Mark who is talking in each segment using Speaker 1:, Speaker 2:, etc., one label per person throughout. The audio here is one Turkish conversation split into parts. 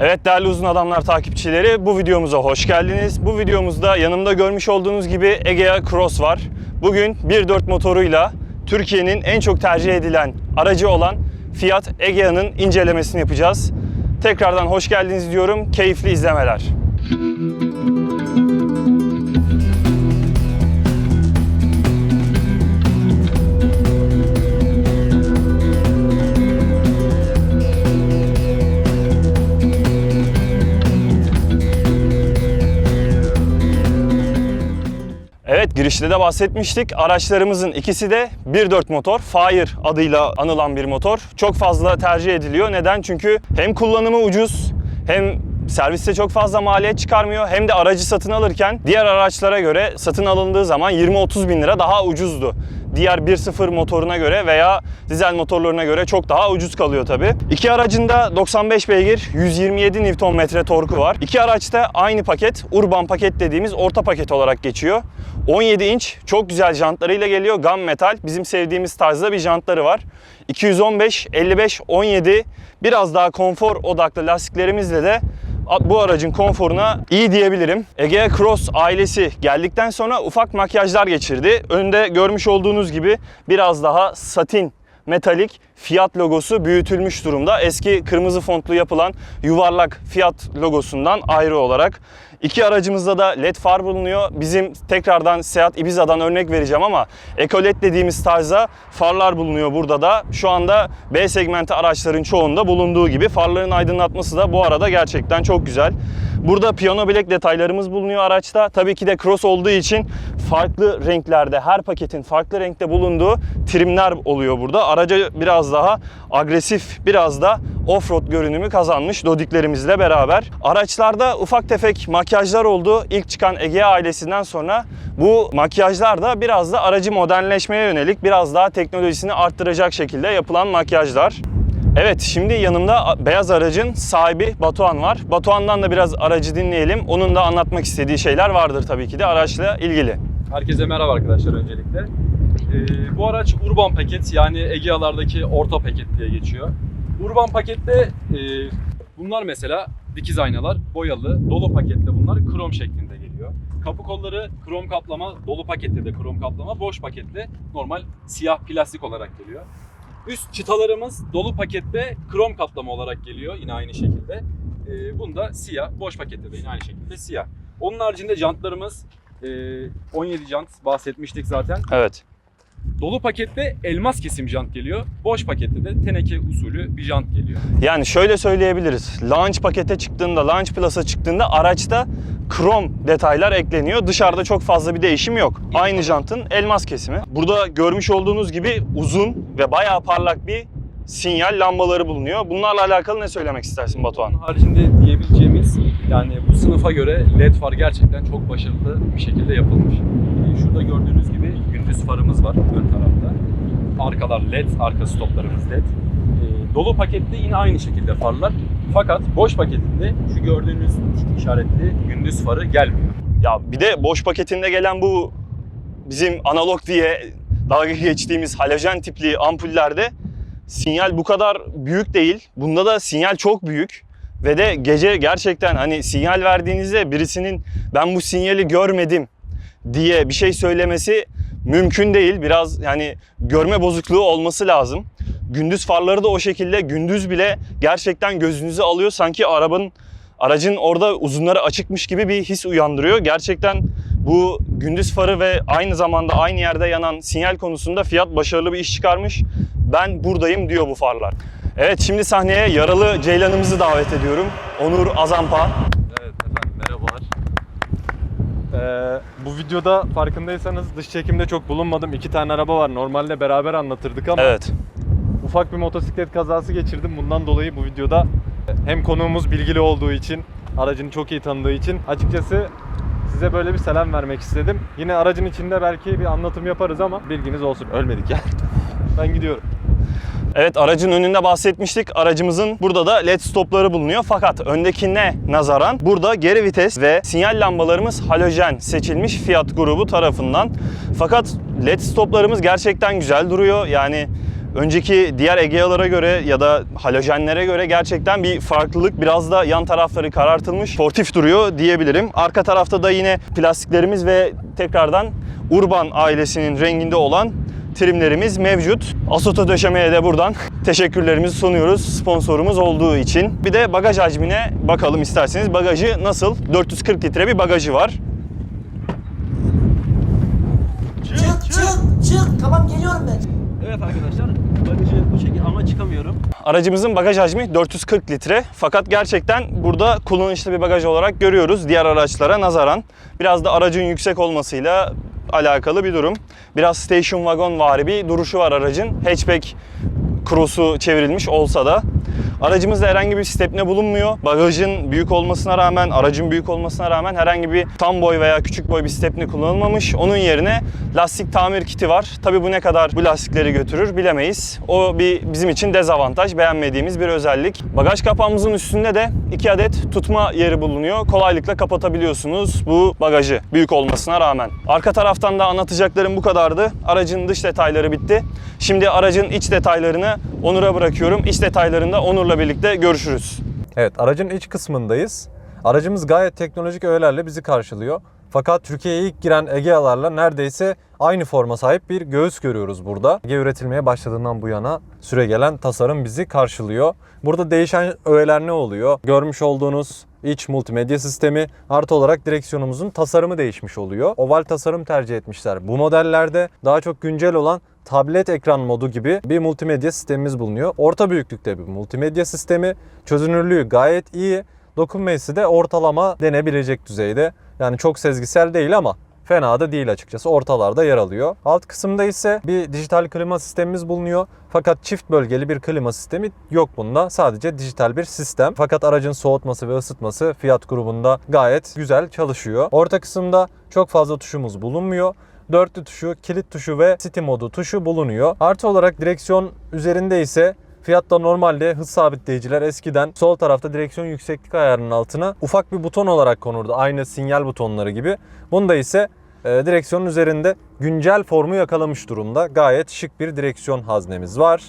Speaker 1: Evet değerli Uzun Adamlar takipçileri, bu videomuza hoş geldiniz. Bu videomuzda yanımda görmüş olduğunuz gibi Egea Cross var. Bugün 1.4 motoruyla Türkiye'nin en çok tercih edilen aracı olan Fiat Egea'nın incelemesini yapacağız. Tekrardan hoş geldiniz diyorum. Keyifli izlemeler. Evet, girişte de bahsetmiştik. Araçlarımızın ikisi de 1.4 motor. Fire adıyla anılan bir motor. Çok fazla tercih ediliyor. Neden? Çünkü hem kullanımı ucuz, hem serviste çok fazla maliyet çıkarmıyor, hem de aracı satın alırken diğer araçlara göre satın alındığı zaman 20-30 bin lira daha ucuzdu. Diğer 1.0 motoruna göre veya dizel motorlarına göre çok daha ucuz kalıyor tabi. İki aracın da 95 beygir, 127 Nm torku var. İki araç da aynı paket, urban paket dediğimiz orta paket olarak geçiyor. 17 inç çok güzel jantlarıyla geliyor. Gun metal, bizim sevdiğimiz tarzda bir jantları var. 215, 55, 17 biraz daha konfor odaklı lastiklerimizle de bu aracın konforuna iyi diyebilirim. Egea Cross ailesi geldikten sonra ufak makyajlar geçirdi. Önde görmüş olduğunuz gibi biraz daha satin metalik Fiat logosu büyütülmüş durumda. Eski kırmızı fontlu yapılan yuvarlak Fiat logosundan ayrı olarak. İki aracımızda da LED far bulunuyor. Bizim tekrardan Seat Ibiza'dan örnek vereceğim ama Eco-LED dediğimiz tarzda farlar bulunuyor burada da. Şu anda B segmenti araçların çoğunda bulunduğu gibi farların aydınlatması da bu arada gerçekten çok güzel. Burada piyano bilek detaylarımız bulunuyor araçta. Tabii ki de Cross olduğu için farklı renklerde, her paketin farklı renkte bulunduğu trimler oluyor burada. Araca biraz daha agresif, biraz da off-road görünümü kazanmış dodiklerimizle beraber. Araçlarda ufak tefek makyajlar oldu. İlk çıkan Egea ailesinden sonra bu makyajlar da biraz da aracı modernleşmeye yönelik, biraz daha teknolojisini arttıracak şekilde yapılan makyajlar. Evet, şimdi yanımda beyaz aracın sahibi Batuhan var. Batuhan'dan da biraz aracı dinleyelim. Onun da anlatmak istediği şeyler vardır tabii ki de araçla ilgili.
Speaker 2: Herkese merhaba arkadaşlar öncelikle. Bu araç urban paket, yani Egea'lardaki orta paket diye geçiyor. Urban pakette bunlar mesela dikiz aynalar boyalı, dolu pakette bunlar krom şeklinde geliyor. Kapı kolları krom kaplama, dolu pakette de krom kaplama, boş pakette normal siyah plastik olarak geliyor. Üst çıtalarımız dolu pakette krom kaplama olarak geliyor yine aynı şekilde. Bunda siyah, boş pakette de yine aynı şekilde siyah. Onun haricinde jantlarımız 17 jant bahsetmiştik zaten.
Speaker 1: Evet.
Speaker 2: Dolu pakette elmas kesim jant geliyor. Boş pakette de teneke usulü bir jant geliyor.
Speaker 1: Yani şöyle söyleyebiliriz. Launch pakete çıktığında, Launch Plus'a çıktığında araçta krom detaylar ekleniyor. Dışarıda çok fazla bir değişim yok. Aynı jantın elmas kesimi. Burada görmüş olduğunuz gibi uzun ve bayağı parlak bir sinyal lambaları bulunuyor. Bunlarla alakalı ne söylemek istersin Batuhan?
Speaker 2: Onun haricinde diyebileceğimiz, yani bu sınıfa göre LED far gerçekten çok başarılı bir şekilde yapılmış. Şurada gördüğünüz gibi gündüz farımız var ön tarafta. Arkalar LED, arka stoplarımız LED. Dolu pakette yine aynı şekilde farlar. Fakat boş paketinde şu gördüğünüz tik işaretli gündüz farı gelmiyor.
Speaker 1: Ya bir de boş paketinde gelen bu bizim analog diye dalga geçtiğimiz halojen tipli ampullerde sinyal bu kadar büyük değil. Bunda da sinyal çok büyük. Ve de gece gerçekten hani sinyal verdiğinizde birisinin ben bu sinyali görmedim diye bir şey söylemesi mümkün değil. Biraz yani görme bozukluğu olması lazım. Gündüz farları da o şekilde, gündüz bile gerçekten gözünüzü alıyor. Sanki aracın orada uzunları açıkmış gibi bir his uyandırıyor. Gerçekten bu gündüz farı ve aynı zamanda aynı yerde yanan sinyal konusunda Fiat başarılı bir iş çıkarmış. Ben buradayım diyor bu farlar. Evet, şimdi sahneye yaralı Ceylan'ımızı davet ediyorum. Onur Azampa.
Speaker 3: Evet efendim, merhabalar. Bu videoda farkındaysanız dış çekimde çok bulunmadım. 2 tane araba var. Normalde beraber anlatırdık ama
Speaker 1: Evet.
Speaker 3: ufak bir motosiklet kazası geçirdim. Bundan dolayı bu videoda hem konuğumuz bilgili olduğu için, aracını çok iyi tanıdığı için açıkçası size böyle bir selam vermek istedim. Yine aracın içinde belki bir anlatım yaparız ama bilginiz olsun. Ölmedik yani. Ben gidiyorum.
Speaker 1: Evet, aracın önünde bahsetmiştik. Aracımızın burada da LED stopları bulunuyor. Fakat öndekine nazaran burada geri vites ve sinyal lambalarımız halojen seçilmiş Fiat grubu tarafından. Fakat LED stoplarımız gerçekten güzel duruyor. Yani önceki diğer Egea'lara göre ya da halojenlere göre gerçekten bir farklılık. Biraz da yan tarafları karartılmış, sportif duruyor diyebilirim. Arka tarafta da yine plastiklerimiz ve tekrardan Urban ailesinin renginde olan trimlerimiz mevcut. Asot'a döşemeye de buradan teşekkürlerimizi sunuyoruz sponsorumuz olduğu için. Bir de bagaj hacmine bakalım isterseniz. Bagajı nasıl? 440 litre bir bagajı var.
Speaker 4: Çık. Tamam geliyorum ben.
Speaker 5: Evet arkadaşlar, bagajı bu şekilde ama çıkamıyorum.
Speaker 1: Aracımızın bagaj hacmi 440 litre. Fakat gerçekten burada kullanışlı bir bagaj olarak görüyoruz diğer araçlara nazaran. Biraz da aracın yüksek olmasıyla alakalı bir durum. Biraz station wagon vari bir duruşu var aracın. Hatchback cross'u çevrilmiş olsa da. Aracımızda herhangi bir stepne bulunmuyor. Bagajın büyük olmasına rağmen, aracın büyük olmasına rağmen herhangi bir tam boy veya küçük boy bir stepne kullanılmamış. Onun yerine lastik tamir kiti var. Tabii bu ne kadar bu lastikleri götürür bilemeyiz. O bizim için dezavantaj, beğenmediğimiz bir özellik. Bagaj kapağımızın üstünde de 2 adet tutma yeri bulunuyor. Kolaylıkla kapatabiliyorsunuz bu bagajı büyük olmasına rağmen. Arka taraftan da anlatacaklarım bu kadardı. Aracın dış detayları bitti. Şimdi aracın iç detaylarını Onur'a bırakıyorum. İç detaylarında Onur'la birlikte görüşürüz.
Speaker 3: Evet, aracın iç kısmındayız. Aracımız gayet teknolojik öğelerle bizi karşılıyor. Fakat Türkiye'ye ilk giren Egea'larla neredeyse aynı forma sahip bir göğüs görüyoruz burada. Egea üretilmeye başladığından bu yana süregelen tasarım bizi karşılıyor. Burada değişen öğeler ne oluyor? Görmüş olduğunuz iç multimedya sistemi artı olarak direksiyonumuzun tasarımı değişmiş oluyor. Oval tasarım tercih etmişler. Bu modellerde daha çok güncel olan tablet ekran modu gibi bir multimedya sistemimiz bulunuyor. Orta büyüklükte bir multimedya sistemi. Çözünürlüğü gayet iyi. Dokunmayısı da ortalama denebilecek düzeyde. Yani çok sezgisel değil ama fena da değil açıkçası. Ortalarda yer alıyor. Alt kısımda ise bir dijital klima sistemimiz bulunuyor. Fakat çift bölgeli bir klima sistemi yok bunda. Sadece dijital bir sistem. Fakat aracın soğutması ve ısıtması Fiat grubunda gayet güzel çalışıyor. Orta kısımda çok fazla tuşumuz bulunmuyor. Dörtlü tuşu, kilit tuşu ve City modu tuşu bulunuyor. Artı olarak direksiyon üzerinde ise Fiat'ta normalde hız sabitleyiciler eskiden sol tarafta direksiyon yükseklik ayarının altına ufak bir buton olarak konurdu. Aynı sinyal butonları gibi. Bunda ise direksiyonun üzerinde güncel formu yakalamış durumda. Gayet şık bir direksiyon haznemiz var.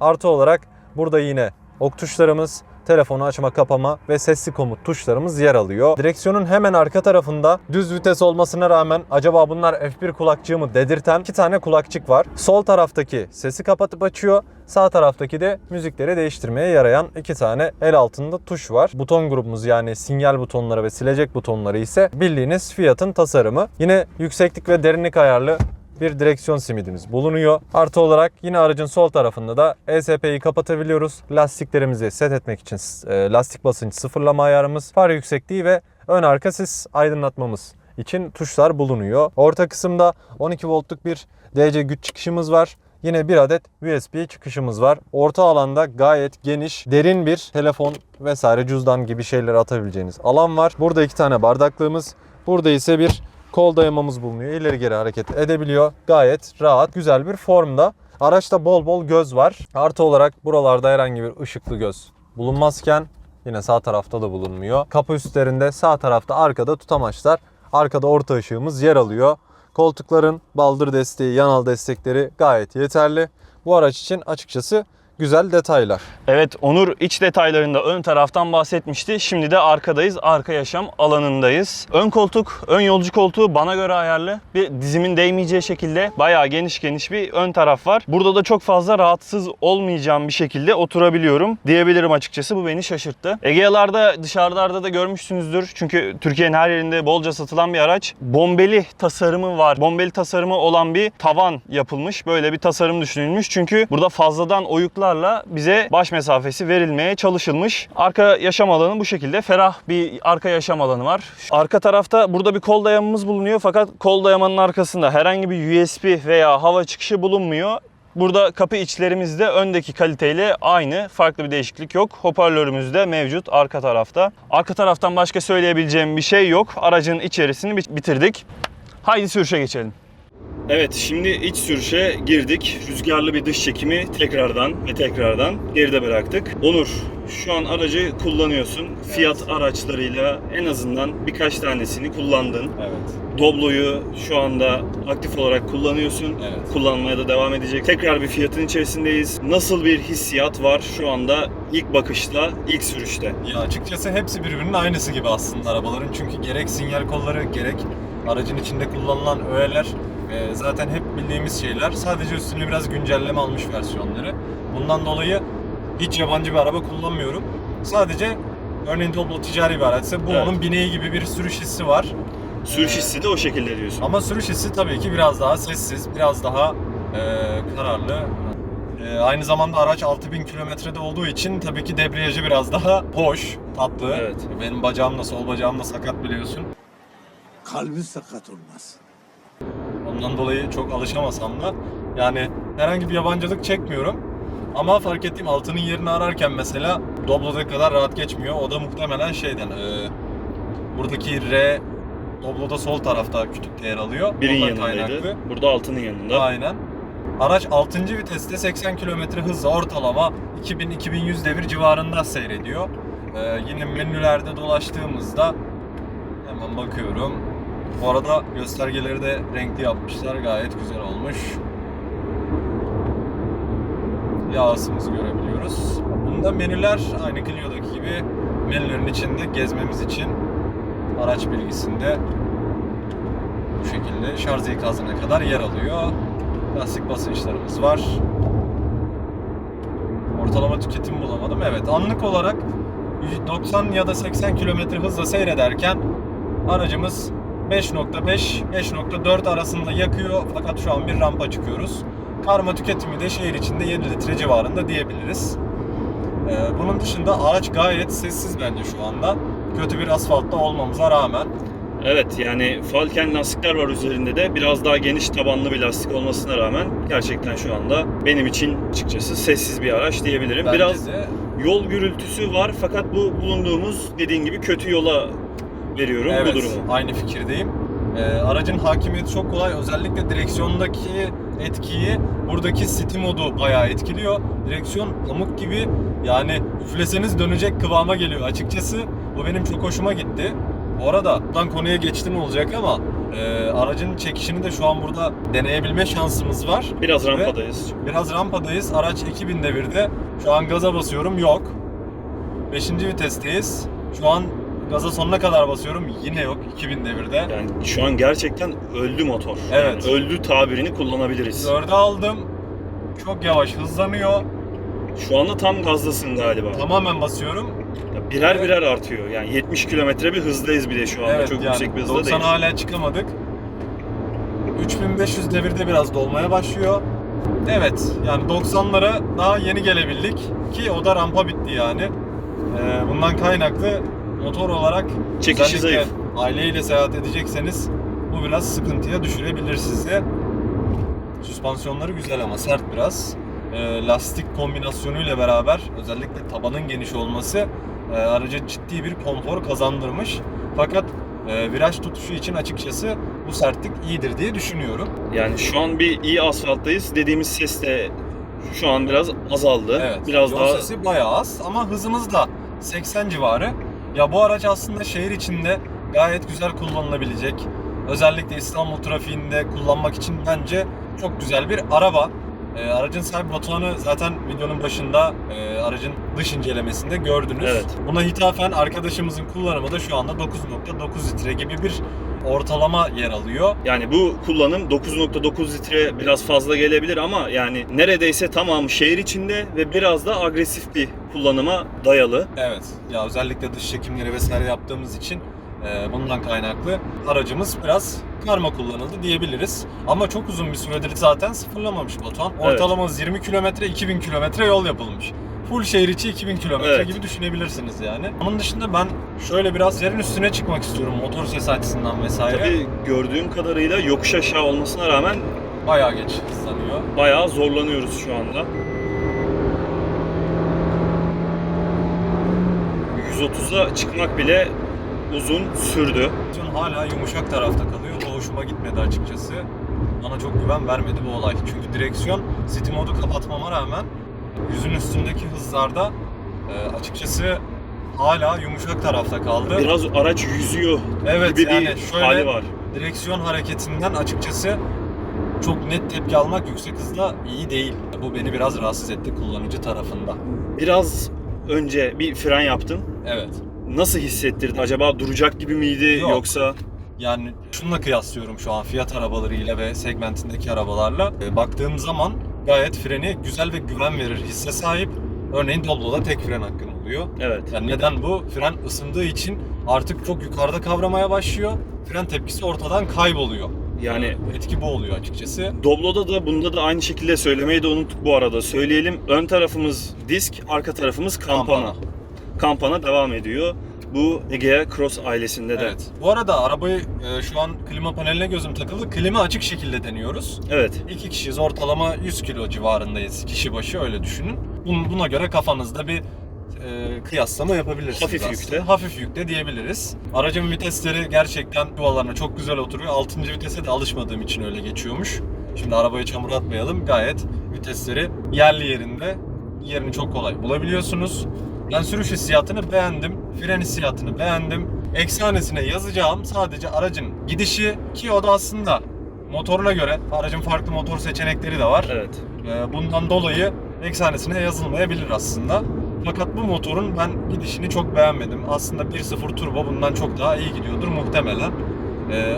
Speaker 3: Artı olarak burada yine ok tuşlarımız, telefonu açma kapama ve sesli komut tuşlarımız yer alıyor. Direksiyonun hemen arka tarafında düz vites olmasına rağmen acaba bunlar F1 kulakçığı mı dedirten 2 tane kulakçık var. Sol taraftaki sesi kapatıp açıyor. Sağ taraftaki de müzikleri değiştirmeye yarayan 2 tane el altında tuş var. Buton grubumuz yani sinyal butonları ve silecek butonları ise bildiğiniz Fiat'ın tasarımı. Yine yükseklik ve derinlik ayarlı bir direksiyon simidimiz bulunuyor. Artı olarak yine aracın sol tarafında da ESP'yi kapatabiliyoruz. Lastiklerimizi set etmek için lastik basınç sıfırlama ayarımız, far yüksekliği ve ön arka sis aydınlatmamız için tuşlar bulunuyor. Orta kısımda 12 voltluk bir DC güç çıkışımız var. Yine bir adet USB çıkışımız var. Orta alanda gayet geniş, derin bir telefon vesaire cüzdan gibi şeyleri atabileceğiniz alan var. Burada 2 tane bardaklığımız, burada ise bir kol dayamamız bulunuyor. İleri geri hareket edebiliyor. Gayet rahat, güzel bir formda. Araçta bol bol göz var. Artı olarak buralarda herhangi bir ışıklı göz bulunmazken yine sağ tarafta da bulunmuyor. Kapı üstlerinde sağ tarafta arkada tutamaçlar. Arkada orta ışığımız yer alıyor. Koltukların baldır desteği, yanal destekleri gayet yeterli. Bu araç için açıkçası güzel detaylar.
Speaker 1: Evet, Onur iç detaylarında ön taraftan bahsetmişti. Şimdi de arkadayız. Arka yaşam alanındayız. Ön koltuk, ön yolcu koltuğu bana göre ayarlı. Bir dizimin değmeyeceği şekilde bayağı geniş bir ön taraf var. Burada da çok fazla rahatsız olmayacağım bir şekilde oturabiliyorum diyebilirim açıkçası. Bu beni şaşırttı. Egea'larda dışarılarda da görmüşsünüzdür. Çünkü Türkiye'nin her yerinde bolca satılan bir araç. Bombeli tasarımı var. Bombeli tasarımı olan bir tavan yapılmış. Böyle bir tasarım düşünülmüş. Çünkü burada fazladan oyuklar bize baş mesafesi verilmeye çalışılmış. Arka yaşam alanı bu şekilde. Ferah bir arka yaşam alanı var. Arka tarafta burada bir kol dayamamız bulunuyor. Fakat kol dayamanın arkasında herhangi bir USB veya hava çıkışı bulunmuyor. Burada kapı içlerimiz de öndeki kaliteyle aynı. Farklı bir değişiklik yok. Hoparlörümüz de mevcut arka tarafta. Arka taraftan başka söyleyebileceğim bir şey yok. Aracın içerisini bitirdik. Haydi sürüşe geçelim. Evet, şimdi iç sürüşe girdik. Rüzgarlı bir dış çekimi tekrardan geride bıraktık. Onur, şu an aracı kullanıyorsun. Fiat araçlarıyla en azından birkaç tanesini kullandın.
Speaker 3: Evet.
Speaker 1: Doblo'yu şu anda aktif olarak kullanıyorsun.
Speaker 3: Evet.
Speaker 1: Kullanmaya da devam edecek. Tekrar bir Fiat'ın içerisindeyiz. Nasıl bir hissiyat var şu anda ilk bakışta, ilk sürüşte?
Speaker 3: Ya açıkçası hepsi birbirinin aynısı gibi aslında arabaların. Çünkü gerek sinyal kolları gerek aracın içinde kullanılan öğeler zaten hep bildiğimiz şeyler. Sadece üstüne biraz güncelleme almış versiyonları. Bundan dolayı hiç yabancı bir araba kullanmıyorum. Sadece örneğin Doblo ticari bir araçsa bu
Speaker 1: Evet.
Speaker 3: onun bineği gibi bir sürüş hissi var.
Speaker 1: Sürüş hissi de o şekilde diyorsun.
Speaker 3: Ama sürüş hissi tabii ki biraz daha sessiz, biraz daha kararlı. Aynı zamanda araç 6000 kilometrede olduğu için tabii ki debriyajı biraz daha hoş, tatlı.
Speaker 1: Evet.
Speaker 3: Benim bacağım da, sol bacağım da sakat biliyorsun.
Speaker 4: Kalbi sakat olmaz.
Speaker 3: Ondan dolayı çok alışamasam da yani herhangi bir yabancılık çekmiyorum. Ama fark ettiğim altının yerini ararken mesela Doblo'da kadar rahat geçmiyor. O da muhtemelen şeyden, buradaki R Doblo'da sol tarafta kütükte yer alıyor.
Speaker 1: Birin
Speaker 3: Ondan
Speaker 1: yanındaydı.
Speaker 3: kaynaklı.
Speaker 1: Burada altının yanında.
Speaker 3: Aynen. Araç 6. viteste 80 km hızla ortalama 2000-2100 devir civarında seyrediyor. Yine menülerde dolaştığımızda hemen bakıyorum. Bu arada göstergeleri de renkli yapmışlar. Gayet güzel olmuş. Yağ ısımızı görebiliyoruz. Bunda menüler aynı Clio'daki gibi menülerin içinde gezmemiz için araç bilgisinde bu şekilde şarj ikazına kadar yer alıyor. Lastik basınçlarımız var. Ortalama tüketim bulamadım. Evet, anlık olarak 90 ya da 80 km hızla seyrederken aracımız 5.5-5.4 arasında yakıyor fakat şu an bir rampa çıkıyoruz. Karma tüketimi de şehir içinde 7 litre civarında diyebiliriz. Bunun dışında araç gayet sessiz bence şu anda. Kötü bir asfaltta olmamıza rağmen.
Speaker 1: Evet, yani Falken lastikler var üzerinde de. Biraz daha geniş tabanlı bir lastik olmasına rağmen gerçekten şu anda benim için açıkçası sessiz bir araç diyebilirim.
Speaker 3: Bence
Speaker 1: Biraz
Speaker 3: de
Speaker 1: yol gürültüsü var fakat bu bulunduğumuz dediğin gibi kötü yola veriyorum
Speaker 3: evet,
Speaker 1: bu durumu.
Speaker 3: aynı fikirdeyim. Aracın hakimiyeti çok kolay. Özellikle direksiyondaki etkiyi buradaki City modu bayağı etkiliyor. Direksiyon pamuk gibi, yani üfleseniz dönecek kıvama geliyor açıkçası. Bu benim çok hoşuma gitti. Bu arada buradan konuya geçtim olacak ama aracın çekişini de şu an burada deneyebilme şansımız var.
Speaker 1: Biraz
Speaker 3: Ve
Speaker 1: rampadayız.
Speaker 3: Biraz rampadayız. Araç 2000 devirde. Şu an gaza basıyorum. Yok. 5. vitesteyiz. Şu an gaza sonuna kadar basıyorum. Yine yok 2000 devirde.
Speaker 1: Yani şu an gerçekten öldü motor.
Speaker 3: Evet.
Speaker 1: Yani öldü tabirini kullanabiliriz.
Speaker 3: 4'e aldım. Çok yavaş hızlanıyor.
Speaker 1: Şu anda tam gazdasın galiba.
Speaker 3: Tamamen basıyorum.
Speaker 1: Ya birer birer artıyor. Yani 70 kilometre bir hızdayız bir de şu anda.
Speaker 3: Evet,
Speaker 1: Çok
Speaker 3: yani
Speaker 1: yüksek bir hızda
Speaker 3: 90
Speaker 1: değil.
Speaker 3: hala çıkamadık. 3500 devirde biraz dolmaya başlıyor. Evet, yani 90'lara daha yeni gelebildik ki o da rampa bitti yani. Bundan kaynaklı motor olarak
Speaker 1: Çekişi
Speaker 3: özellikle
Speaker 1: zayıf.
Speaker 3: aileyle seyahat edecekseniz bu biraz sıkıntıya düşürebilir sizi. Süspansiyonları güzel ama sert biraz. Lastik kombinasyonuyla beraber özellikle tabanın geniş olması araca ciddi bir konfor kazandırmış. Fakat viraj tutuşu için açıkçası bu sertlik iyidir diye düşünüyorum.
Speaker 1: Yani şu an bir iyi asfalttayız. Dediğimiz ses de şu an biraz azaldı.
Speaker 3: Evet.
Speaker 1: Biraz
Speaker 3: yol
Speaker 1: daha
Speaker 3: sesi bayağı az ama hızımız da 80 civarı. Ya bu araç aslında şehir içinde gayet güzel kullanılabilecek. Özellikle İstanbul trafiğinde kullanmak için bence çok güzel bir araba. Aracın sahibi Batuhan'ı zaten videonun başında aracın dış incelemesinde gördünüz.
Speaker 1: Evet.
Speaker 3: Buna hitafen arkadaşımızın kullanımı da şu anda 9.9 litre gibi bir ortalama yer alıyor.
Speaker 1: yani bu kullanım 9.9 litre biraz fazla gelebilir ama yani neredeyse tamamı şehir içinde ve biraz da agresif bir kullanıma dayalı.
Speaker 3: Evet. Ya özellikle dış çekimleri vesaire yaptığımız için bundan kaynaklı aracımız biraz karma kullanıldı diyebiliriz. Ama çok uzun bir süredir zaten sıfırlamamış Batuhan.
Speaker 1: Evet.
Speaker 3: Ortalamamız 20 kilometre, 2000 kilometre yol yapılmış. Full şehir içi 2000 kilometre
Speaker 1: Evet.
Speaker 3: gibi düşünebilirsiniz yani. Onun dışında ben şöyle biraz yerin üstüne çıkmak istiyorum motor sesi açısından vesaire.
Speaker 1: Tabii gördüğüm kadarıyla yokuş aşağı olmasına rağmen
Speaker 3: Bayağı geç hızlanıyor.
Speaker 1: bayağı zorlanıyoruz şu anda. 130'a çıkmak bile uzun sürdü.
Speaker 3: Hala yumuşak tarafta kalıyor. Bu hoşuma gitmedi açıkçası. bana çok güven vermedi bu olay. Çünkü direksiyon City modu kapatmama rağmen yüzün üstündeki hızlarda açıkçası hala yumuşak tarafta kaldı.
Speaker 1: Biraz araç yüzüyor
Speaker 3: Evet,
Speaker 1: gibi
Speaker 3: yani
Speaker 1: bir
Speaker 3: şöyle
Speaker 1: hali var.
Speaker 3: direksiyon hareketinden açıkçası çok net tepki almak yüksek hızda iyi değil. Bu beni biraz rahatsız etti kullanıcı tarafında.
Speaker 1: Biraz önce bir fren yaptın.
Speaker 3: Evet.
Speaker 1: Nasıl hissettirdi? Acaba duracak gibi miydi
Speaker 3: Yok.
Speaker 1: yoksa?
Speaker 3: Yani şununla kıyaslıyorum şu an Fiat arabalarıyla ve segmentindeki arabalarla. Baktığım zaman gayet freni güzel ve güven verir hisse sahip. Örneğin Doblo'da tek fren hakkın oluyor.
Speaker 1: Evet.
Speaker 3: Yani neden bu? Fren ısındığı için artık çok yukarıda kavramaya başlıyor. Fren tepkisi ortadan kayboluyor.
Speaker 1: Yani
Speaker 3: Etki bu oluyor açıkçası.
Speaker 1: Doblo'da da bunda da aynı şekilde söylemeyi de unuttuk bu arada. Söyleyelim. Ön tarafımız disk, arka tarafımız kampana. Kampana devam ediyor. Bu Egea Cross ailesinde de.
Speaker 3: Evet. Bu arada arabayı şu an klima paneline gözüm takıldı. Klima açık şekilde deniyoruz.
Speaker 1: Evet.
Speaker 3: 2 kişiyiz. Ortalama 100 kilo civarındayız. Kişi başı öyle düşünün. Buna göre kafanızda bir kıyaslama yapabilirsiniz.
Speaker 1: Hafif
Speaker 3: aslında.
Speaker 1: yükte.
Speaker 3: Hafif yükte diyebiliriz. Aracın vitesleri gerçekten yuvalarına çok güzel oturuyor. 6. vitese de alışmadığım için öyle geçiyormuş. Şimdi arabayı çamur atmayalım. Gayet vitesleri yerli yerinde. Yerini çok kolay bulabiliyorsunuz. Ben sürüş hissiyatını beğendim. Fren hissiyatını beğendim. Eksanesine yazacağım sadece aracın gidişi, ki o da aslında motoruna göre aracın farklı motor seçenekleri de var.
Speaker 1: Evet.
Speaker 3: Bundan dolayı eksanesine yazılmayabilir aslında. Fakat bu motorun ben gidişini çok beğenmedim. Aslında 1.0 turbo bundan çok daha iyi gidiyordur muhtemelen.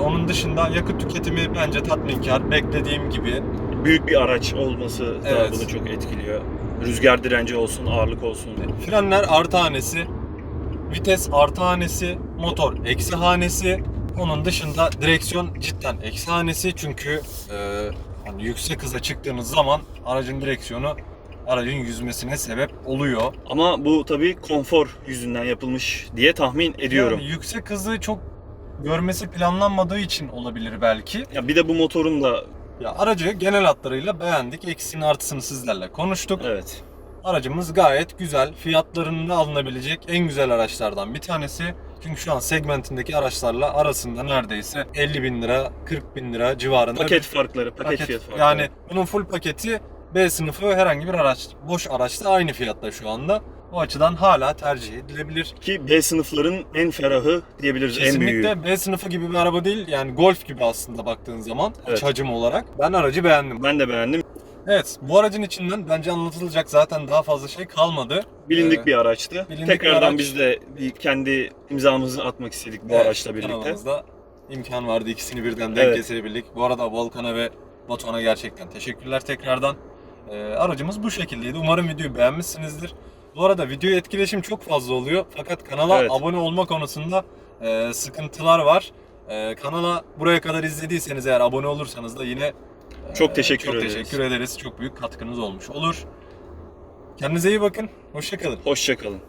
Speaker 3: Onun dışında yakıt tüketimi bence tatminkar. Beklediğim gibi.
Speaker 1: Büyük bir araç olması da
Speaker 3: Evet.
Speaker 1: bunu çok etkiliyor. Rüzgar direnci olsun, ağırlık olsun.
Speaker 3: Frenler artı hanesi, vites artı hanesi, motor eksi hanesi. Onun dışında direksiyon cidden eksi hanesi, çünkü hani yüksek hıza çıktığınız zaman aracın direksiyonu aracın yüzmesine sebep oluyor.
Speaker 1: Ama bu tabii konfor yüzünden yapılmış diye tahmin ediyorum.
Speaker 3: Yani yüksek hızı çok görmesi planlanmadığı için olabilir belki.
Speaker 1: Ya bir de bu motorun da
Speaker 3: Ya aracı genel hatlarıyla beğendik. Eksisini artısını sizlerle konuştuk.
Speaker 1: evet.
Speaker 3: Aracımız gayet güzel. Fiyatlarında alınabilecek en güzel araçlardan bir tanesi. Çünkü şu an segmentindeki araçlarla arasında neredeyse 50 bin lira, 40 bin lira civarında
Speaker 1: Paket
Speaker 3: bir
Speaker 1: farkları, paket fiyat farkları.
Speaker 3: Yani bunun full paketi B sınıfı herhangi bir araç. Boş araçta aynı fiyatta şu anda. O açıdan hala tercih edilebilir.
Speaker 1: Ki B sınıfların en ferahı diyebiliriz, en büyüğü.
Speaker 3: Kesinlikle B sınıfı gibi bir araba değil. Yani Golf gibi aslında baktığın zaman
Speaker 1: Evet.
Speaker 3: hacim olarak. Ben aracı beğendim.
Speaker 1: Ben de beğendim.
Speaker 3: Evet, bu aracın içinden bence anlatılacak zaten daha fazla şey kalmadı.
Speaker 1: Bilindik bir araçtı.
Speaker 3: bilindik
Speaker 1: Tekrardan
Speaker 3: bir araç.
Speaker 1: biz de kendi imzamızı atmak istedik bu araçla birlikte.
Speaker 3: Kanalımızda imkan vardı, ikisini birden denk
Speaker 1: Evet.
Speaker 3: getirebildik. Bu arada Volkan'a ve Batuhan'a gerçekten teşekkürler tekrardan. Aracımız bu şekildeydi. Umarım videoyu beğenmişsinizdir. Bu arada videoya etkileşim çok fazla oluyor. Fakat kanala
Speaker 1: Evet.
Speaker 3: abone olma konusunda sıkıntılar var. Kanala buraya kadar izlediyseniz eğer abone olursanız da yine
Speaker 1: Çok teşekkür ederiz.
Speaker 3: teşekkür ederiz. Çok büyük katkınız olmuş olur. Kendinize iyi bakın. Hoşça kalın.
Speaker 1: Hoşça kalın.